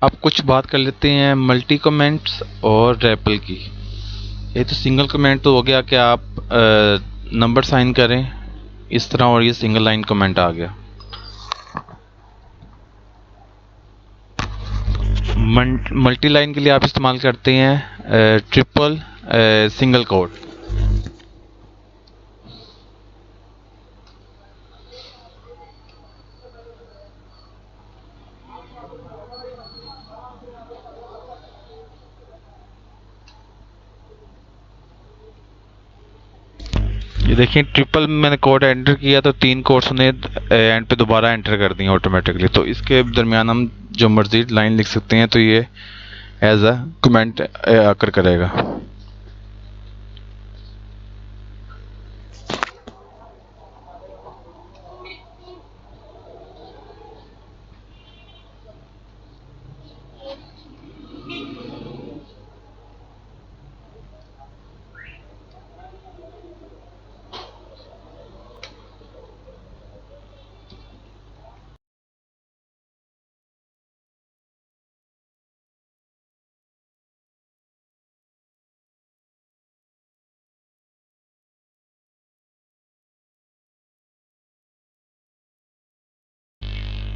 अब कुछ बात कर लेते हैं मल्टी कमेंट्स और रैपल की। ये तो सिंगल कमेंट तो हो गया कि आप नंबर साइन करें इस तरह, और ये सिंगल लाइन कमेंट आ गया। मल्टी लाइन के लिए आप इस्तेमाल करते हैं ट्रिपल सिंगल कोट। ये देखिए ट्रिपल मैंने कोड एंटर किया तो 3 कोड्स ने एंड पे दोबारा एंटर कर दिए ऑटोमेटिकली। तो इसके दरमियान हम जो मर्जी लाइन लिख सकते हैं, तो ये एज अ कमेंट आकर करेगा।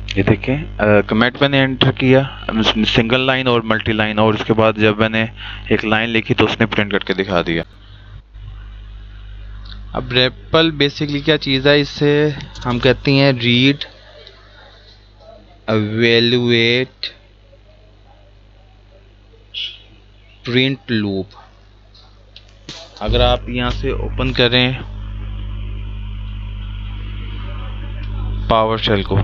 ये देखें कमेंट मैंने एंटर किया सिंगल लाइन और मल्टी लाइन, और उसके बाद जब मैंने एक लाइन लिखी तो उसने प्रिंट करके दिखा दिया। अब रेपल बेसिकली क्या चीज़ है, इससे हम कहते हैं रीड एवेलुएट प्रिंट लूप। अगर आप यहाँ से ओपन करें पावर शेल को,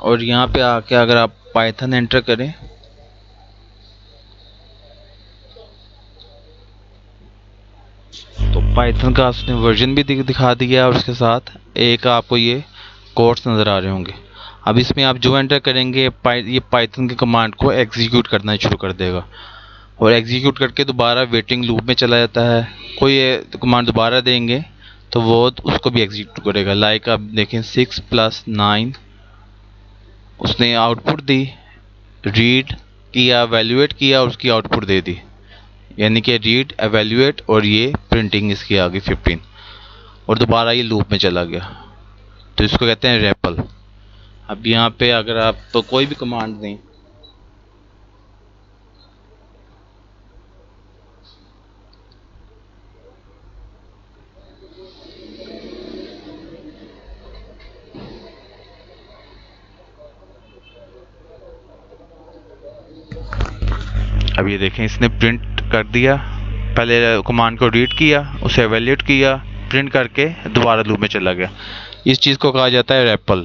और यहाँ पे आके अगर आप पाइथन एंटर करें तो पाइथन का उसने वर्जन भी दिखा दिया, और उसके साथ एक आपको ये कोड्स नज़र आ रहे होंगे। अब इसमें आप जो एंटर करेंगे ये पाइथन के कमांड को एग्जीक्यूट करना शुरू कर देगा, और एग्जीक्यूट करके दोबारा वेटिंग लूप में चला जाता है। कोई कमांड दोबारा देंगे तो वो उसको भी एग्जीक्यूट करेगा। लाइक आप देखें 6 + 9 उसने आउटपुट दी, रीड किया, एवेल्यूएट किया और उसकी आउटपुट दे दी, यानी कि रीड एवेल्यूएट और ये प्रिंटिंग इसकी आ गई 15, और दोबारा ये लूप में चला गया। तो इसको कहते हैं रेपल। अब यहाँ पे अगर आप तो कोई भी कमांड दें, अब ये देखें इसने प्रिंट कर दिया। पहले कमांड को रीड किया, उसे एवेल्यूएट किया, प्रिंट करके दोबारा लूप में चला गया। इस चीज़ को कहा जाता है रेपल।